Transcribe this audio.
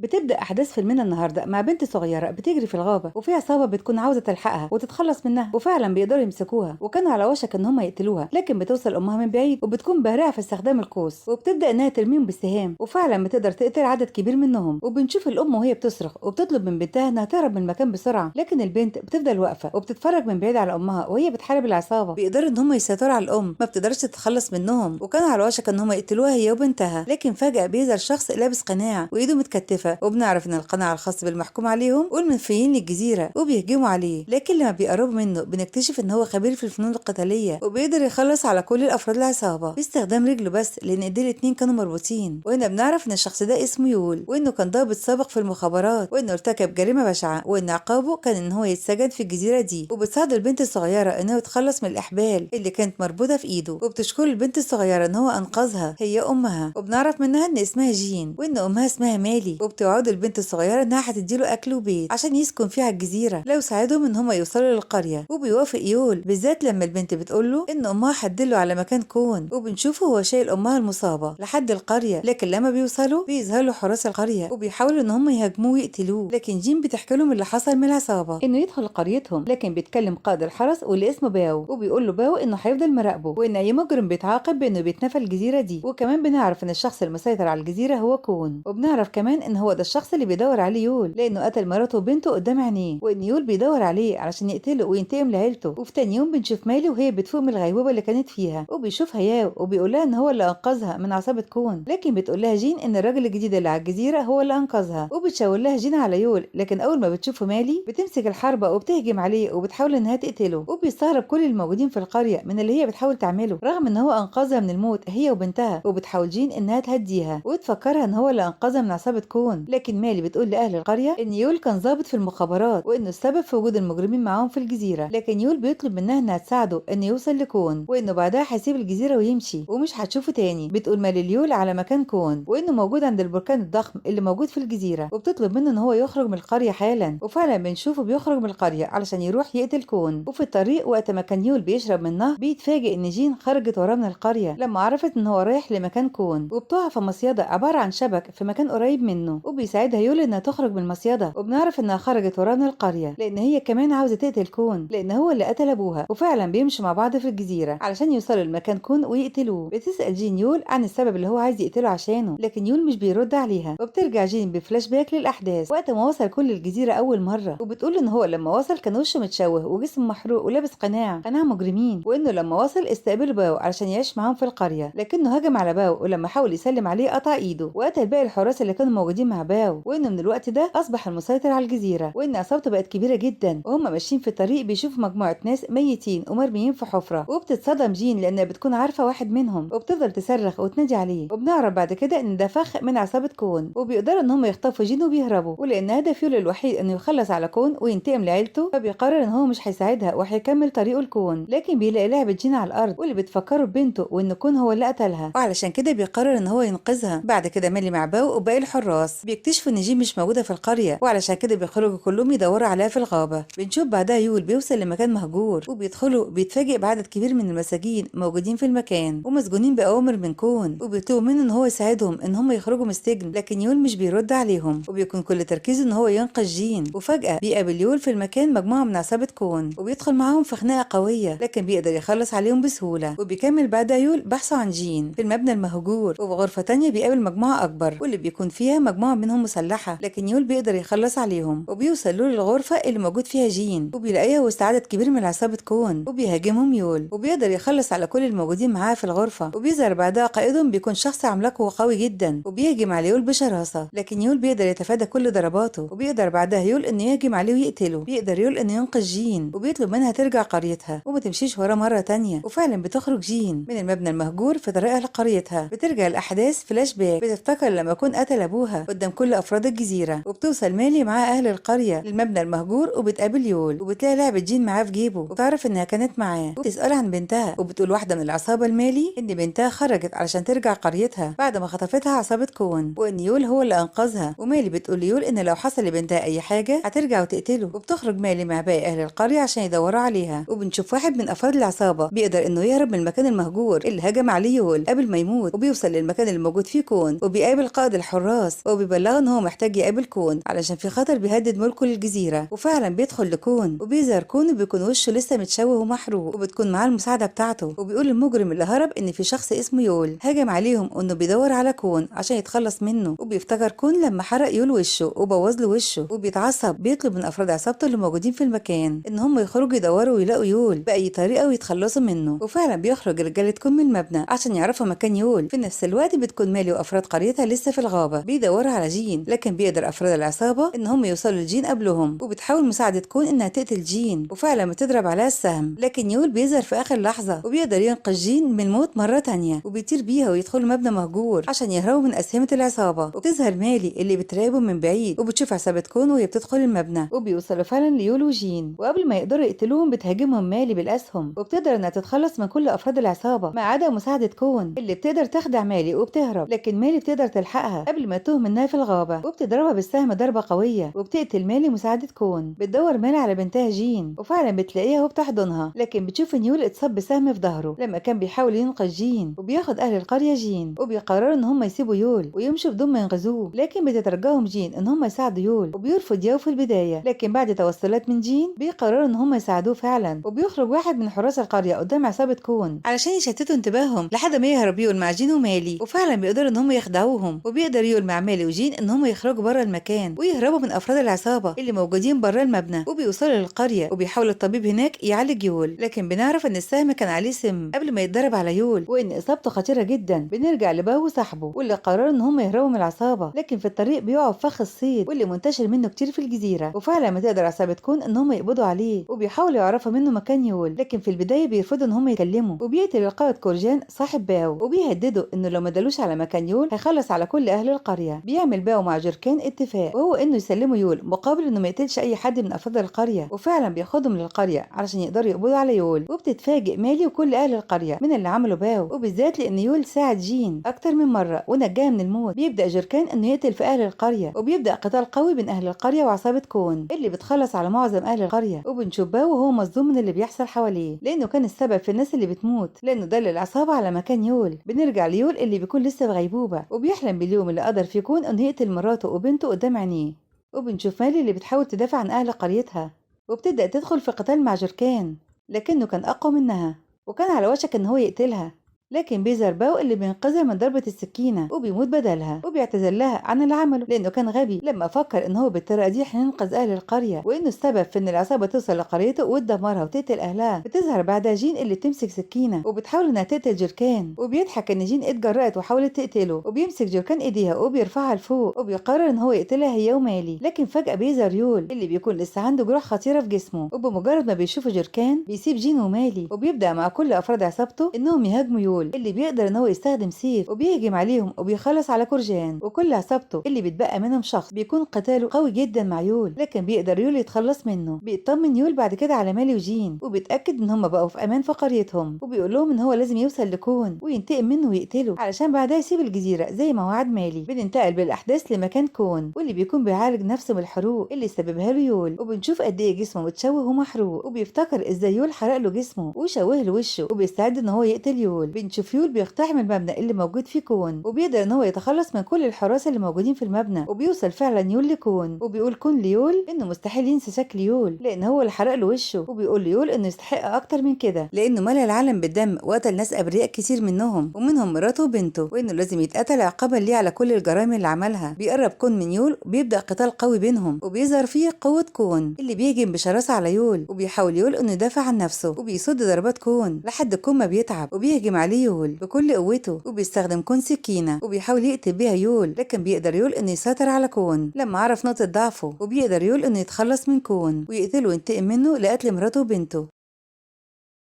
بتبدأ أحداث فيلمنا النهاردة مع بنت صغيرة بتجري في الغابة وفي عصابة بتكون عاوزة تلحقها وتتخلص منها، وفعلا بيقدروا يمسكوها وكانوا على وشك إن هم يقتلوها، لكن بتوصل أمها من بعيد وبتكون بارعة في استخدام القوس وبتبدأ إنها ترميهم بالسهام، وفعلا بتقدر تقتل عدد كبير منهم. وبنشوف الأم وهي بتصرخ وبتطلب من بنتها إنها تهرب من المكان بسرعة، لكن البنت بتفضل واقفة وبتتفرج من بعيد على أمها وهي بتحارب العصابة. بيقدروا إن هم يسيطروا على الأم، ما بتقدرش تتخلص منهم، وكانوا على وشك إن هم يقتلوها هي وبنتها، لكن فجأة بيظهر شخص لابس قناع وإيده متكتفة، وبنعرف إن القناع الخاص بالمحكوم عليهم والمنفيين للجزيرة وبيهجموا عليه، لكن لما بيقربوا منه بنكتشف إن هو خبير في الفنون القتالية وبيقدر يخلص على كل الأفراد العصابة باستخدام رجله بس، لأن إيديه الاتنين كانوا مربوطين. وهنا بنعرف إن الشخص ده اسمه يول، وإنه كان ضابط سابق في المخابرات، وإنه ارتكب جريمة بشعة، وإن عقابه كان إن هو يتسجن في الجزيرة دي. وبتساعد البنت الصغيرة إنه يتخلص من الأحبال اللي كانت مربوطة في إيده، وبتشكر البنت الصغيرة إن هو أنقذها هي أمها. وبنعرف منها إن اسمها جين وإن أمها اسمها مالي، وبتوعد البنت الصغيرة إنها هتديله أكل وبيت عشان يسكن فيه على الجزيرة لو ساعدهم إن هم يوصلوا للقرية. وبيوافق يول، بالذات لما البنت بتقوله إن أمها هتدله على مكان كون، وبنشوفه هو شايل أمها المصابة لحد القرية، لكن لما بيوصلوا بيظهروا حراس القرية وبيحاولوا إن هم يهاجموه ويقتلوه، لكن جين بتحكي لهم اللي حصل من العصابة إنه يدخل قريتهم، لكن بيتكلم قائد الحرس واللي اسمه باو، وبيقول له باو إنه هيفضل مراقبه وإن أي مجرم بيتعاقب بإنه بيتنفى الجزيرة دي. وكمان بنعرف إن الشخص المسيطر على الجزيرة هو كون، وبنعرف كمان إن هو ده الشخص اللي بيدور عليه يول لأنه قتل مراته وبنته قدام عينيه، وإن يول بيدور عليه علشان يقتله وينتقم لعيلته. وفي تاني يوم بنشوف مالي وهي بتفوق من الغيبوبة اللي كانت فيها، وبيشوفها ياو وبيقول لها إن هو اللي أنقذها من عصابة كون، لكن بتقول لها جين إن الراجل الجديد اللي على الجزيرة هو اللي أنقذها، وبتشاور لها جين على يول، لكن أول ما بتشوفه مالي بتمسك الحربة وبتهجم عليه وبتحاول إنها تقتله. وبيستغرب كل الموجودين في القرية من اللي هي بتحاول تعمله رغم إن هو أنقذها من الموت هي وبنتها، وبتحاول جين إنها تهديها وتفكرها إن هو اللي أنقذها من عصابة كون، لكن مالي بتقول لأهل القرية إن يول كان ضابط في المخابرات وإنه السبب في وجود المجرمين معاهم في الجزيرة، لكن يول بيطلب منها إنها تساعده إنه يوصل لكون، وإنه بعدها هيسيب الجزيرة ويمشي ومش هتشوفه تاني. بتقول مالي ليول على مكان كون وإنه موجود عند البركان الضخم اللي موجود في الجزيرة، وبتطلب منه إن هو يخرج من القرية حالا، وفعلا بنشوفه بيخرج من القرية علشان يروح يقتل كون. وفي الطريق وقت ما كان يول بيشرب من نهر بيتفاجئ إن جين خرجت وراه من القرية لما عرفت إن هو رايح لمكان كون، وبتقع في مصيدة عبارة عن شبك في مكان قريب منه، وبيساعدها يول إنها تخرج من المصيدة. وبنعرف إنها خرجت وراه من القرية لأن هي كمان عاوزة تقتل كون لأن هو اللي قتل أبوها، وفعلا بيمشوا مع بعض في الجزيرة علشان يوصلوا لمكان كون ويقتلوه. بتسأل جين يول عن السبب اللي هو عايز يقتله عشانه، لكن يول مش بيرد عليها، وبترجع جين بفلاش باك للأحداث وقت ما وصل كل الجزيرة أول مرة، وبتقول إن هو لما وصل كان وشه متشوه وجسمه محروق ولابس قناع مجرمين، وإنه لما وصل استقبل باو علشان يعيش معاهم في القرية، لكنه هجم على باو ولما حاول يسلم عليه قطع إيده وقتل باقي الحراس اللي كانوا موجودين مع باو، وإنه من الوقت ده أصبح المسيطر على الجزيرة، وإن عصابته بقت كبيرة جدا. وهم ماشيين في الطريق بيشوفوا مجموعة ناس ميتين ومرميين في حفرة، وبتتصدم جين لأنها بتكون عارفة واحد منهم وبتفضل تصرخ وتنادي عليه، وبنعرف بعد كده إن ده فخ من عصابة كون، وبيقدروا إن هم يخطفوا جين وبيهربوا، ولأن هدف يول الوحيد إنه يخلص على كون وينتقم لعيلته فبيقرر إن هو مش هيساعدها وهيكمل طريقه لكون، لكن بيلاقي لعبة جين على الأرض واللي بتفكره ببنته وإن كون هو اللي قتلها، وعلشان كده بيقرر إن هو ينقذها. بعد كده مالي مع باو وباقي الحراس بيكتشفوا إن جين مش موجودة في القرية، وعلشان كده بيخرجوا كلهم يدوروا عليها في الغابة. بنشوف بعدها يول بيوصل لمكان مهجور وبيدخلوا بيتفاجئ بعدد كبير من المساجين موجودين في المكان ومسجونين بأوامر من كون، وبيطلبوا منه إن هو يساعدهم إن هم يخرجوا من السجن، لكن يول مش بيرد عليهم وبيكون كل تركيزه إن هو ينقذ جين. وفجأة بيقابل يول في المكان مجموعة من عصابة كون وبيدخل معاهم في خناقة قوية، لكن بيقدر يخلص عليهم بسهولة. وبيكمل بعدها يول بحثه عن جين في المبنى المهجور، وفي غرفة تانية بيقابل مجموعة أكبر واللي بيكون فيها مجموعة منهم مسلحة، لكن يول بيقدر يخلص عليهم وبيوصل له للغرفة اللي موجود فيها جين وبيلاقيها وسط عدد كبير من عصابة كون وبيهاجمهم يول، وبيقدر يخلص على كل الموجودين معاه في الغرفة. وبيظهر بعدها قائدهم بيكون شخص عملاق وقوي جدا وبيهجم على يول بشراسة، لكن يول بيقدر يتفادى كل ضرباته، وبيقدر بعدها يول انه يهجم عليه ويقتله. بيقدر يول انه ينقذ جين وبيطلب منها ترجع قريتها وما تمشيش وراه مرة تانية، وفعلا بتخرج جين من المبنى المهجور في طريقها لقريتها. بترجع الأحداث فلاش باك، بتفتكر لما كون قتل أبوها قدام كل أفراد الجزيرة، وبتوصل مالي مع أهل القرية للمبنى المهجور وبتقابل يول وبتلاقي لعبة جين معاه في جيبه وبتعرف إنها كانت معاه، وبتسأل عن بنتها وبتقول واحدة من العصابة المالي إن بنتها خرجت علشان ترجع قريتها بعد ما خطفتها عصابة كون وإن يول هو اللي أنقذها، ومالي بتقول ليول إن لو حصل لبنتها أي حاجة هترجع وتقتله. وبتخرج مالي مع باقي أهل القرية عشان يدوروا عليها، وبنشوف واحد من أفراد العصابة بيقدر إنه يهرب من المكان المهجور اللي هجم عليه يول قبل ما يموت، وبيوصل للمكان اللي موجود فيه كون وبيقابل قائد الحراس وبيبلغه ان هو محتاج يقابل كون علشان في خطر بيهدد ملكه للجزيره. وفعلا بيدخل لكون وبيظهر كون وبيكون وشه لسه متشوه ومحروق، وبتكون معاه المساعده بتاعته. وبيقول المجرم اللي هرب ان في شخص اسمه يول هاجم عليهم وانه بيدور على كون عشان يتخلص منه. وبيفتكر كون لما حرق يول وشه وبوظ له وشه، وبيتعصب بيطلب من افراد عصابته اللي موجودين في المكان ان هم يخرجوا يدوروا ويلاقوا يول باي طريقه ويتخلصوا منه. وفعلا بيخرج رجاله كون من المبنى عشان يعرفوا مكان يول. في نفس الوقت بتكون مالي وافراد قريتها لسه في الغابه بيدوروا على جين، لكن بيقدر افراد العصابه ان هم يوصلوا لجين قبلهم. وبتحاول مساعده كون انها تقتل جين، وفعلا بتضرب عليها السهم، لكن يول بيظهر في اخر لحظه وبيقدر ينقذ جين من الموت مره تانية، وبيطير بيها ويدخلوا مبنى مهجور عشان يهربوا من اسهمه العصابه. وبتظهر مالي اللي بتراقبهم من بعيد وبتشوف عصابه كون وهي بتدخل المبنى، وبيوصلوا فعلا ليول وجين. وقبل ما يقدروا يقتلوهم بتهاجمهم مالي بالاسهم، وبتقدر انها تتخلص من كل افراد العصابه ما عدا مساعده كون اللي بتقدر تخدع مالي وبتهرب، لكن مالي بتقدر تلحقها قبل ما تتوه منها في الغابه، وبتضربها بالسهم ضربه قويه وبتقتل مالي مساعده كون. بتدور مالي على بنتها جين وفعلا بتلاقيها وبتحضنها، لكن بتشوف ان يول اتصاب بسهم في ظهره لما كان بيحاول ينقذ جين. وبياخد اهل القريه جين وبيقرروا ان هم يسيبوا يول ويمشوا بدون ما ينقذوه، لكن بتترجاهم جين ان هم يساعدوا يول وبيرفض يو في البدايه، لكن بعد توصلات من جين بيقرروا ان هم يساعدوه فعلا. وبيخرج واحد من حراس القريه قدام عصابه كون علشان يشتتوا انتباههم لحد ما يهرب يول مع جين ومالي، وفعلا بيقدروا ان هم يخدعوهم. وبيقدر يول مع مالي وجين ان هم يخرجوا بره المكان ويهربوا من افراد العصابه اللي موجودين بره المبنى. وبيوصلوا للقريه وبيحاول الطبيب هناك يعالج يول، لكن بنعرف ان السهم كان عليه سم قبل ما يتضرب على يول وان اصابته خطيره جدا. بنرجع لباو وصاحبه واللي قرروا ان هم يهربوا من العصابه، لكن في الطريق بيقعوا في فخ الصيد واللي منتشر منه كتير في الجزيره. وفعلا ما تقدر عصابه كون ان هم يقبضوا عليه وبيحاولوا يعرفوا منه مكان يول، لكن في البدايه بيرفضوا ان هم يكلموا. وبيقتل القائد كورجان صاحب باو وبيهددوا انه لو ما دلوش على مكان يول هيخلص على كل اهل القريه. بيعمل باو مع جركان اتفاق وهو انه يسلموا يول مقابل انه ما يقتلش اي حد من افراد القريه، وفعلا بياخدهم للقريه علشان يقدروا يقبضوا على يول. وبتتفاجئ مالي وكل اهل القريه من اللي عملوا باو، وبالذات لان يول ساعد جين اكتر من مره ونجاها من الموت. بيبدا جركان انه يقتل في اهل القريه، وبيبدا قتال قوي بين اهل القريه وعصابه كون اللي بتخلص على معظم اهل القريه. وبنشوف باو وهو مصدوم من اللي بيحصل حواليه لانه كان السبب في الناس اللي بتموت، لانه دل العصابه على مكان يول. بنرجع ليول اللي بيكون لسه في غيبوبه وبيحلم باليوم اللي قدر فيه كون انه يقتل مراته وبنته قدام عينيه. وبنشوف مالي اللي بتحاول تدافع عن اهل قريتها وبتبدا تدخل في قتال مع جركان، لكنه كان اقوى منها وكان على وشك ان هو يقتلها، لكن بيظهر باو اللي بينقذها من ضربة السكينة وبيموت بدلها. وبيعتذر لها عن اللي عمله لأنه كان غبي لما فكر إن هو بالطريقة دي هينقذ أهل القرية، وإنه السبب في إن العصابة توصل لقريته وتدمرها وتقتل أهلها. بتظهر بعدها جين اللي بتمسك سكينة وبتحاول إنها تقتل جركان، وبيضحك إن جين اتجرأت وحاولت تقتله، وبيمسك جركان إيديها وبيرفعها لفوق وبيقرر إن هو يقتلها هي ومالي. لكن فجأة بيظهر يول اللي بيكون لسه عنده جروح خطيرة في جسمه، وبمجرد ما بيشوفه جركان بيسيب جين ومالي وبيبدأ مع كل أفراد عصابته إنهم يهاجموا يول اللي بيقدر إن هو يستخدم سيف وبيهجم عليهم وبيخلص على كورجان وكل عصابته اللي بيتبقى منهم شخص بيكون قتاله قوي جدا مع يول، لكن بيقدر يول يتخلص منه. بيطمن يول بعد كده على مالي وجين وبيتأكد إن هم بقوا في أمان في قريتهم، وبيقول لهم إن هو لازم يوصل لكون وينتقم منه ويقتله علشان بعدها يسيب الجزيرة زي ما وعد مالي. بننتقل بالأحداث لمكان كون واللي بيكون بيعالج نفسه من الحروق اللي سببها له يول، وبنشوف قد إيه جسمه متشوه ومحروق، وبيفتكر إزاي يول حرق له جسمه وشوه له وشه وبيستعد إن هو يقتل يول. بنشوف يول بيقتحم المبنى اللي موجود فيه كون وبيقدر ان هو يتخلص من كل الحراس اللي موجودين في المبنى، وبيوصل فعلا يول لكون وبيقول كون ليول انه مستحيل ينسى شكل يول لان هو اللي حرق له وشه، وبيقول ليول انه يستحق اكتر من كده لانه ملأ العالم بالدم وقتل ناس ابرياء كتير منهم ومنهم مراته وبنته، وانه لازم يتقتل عقابا ليه على كل الجرائم اللي عملها. بيقرب كون من يول وبيبدا قتال قوي بينهم وبيظهر فيه قوه كون اللي بيهجم بشراسه على يول، وبيحاول يول انه يدافع عن نفسه وبيصد ضربات كون لحد كون ما بيتعب وبيهجم عليه يول بكل قوته، وبيستخدم كون سكينة وبيحاول يقتل بيها يول، لكن بيقدر يول انه يسيطر على كون لما عرف نقطة ضعفه، وبيقدر يول انه يتخلص من كون ويقتله وينتقم منه لقتل مراته وبنته.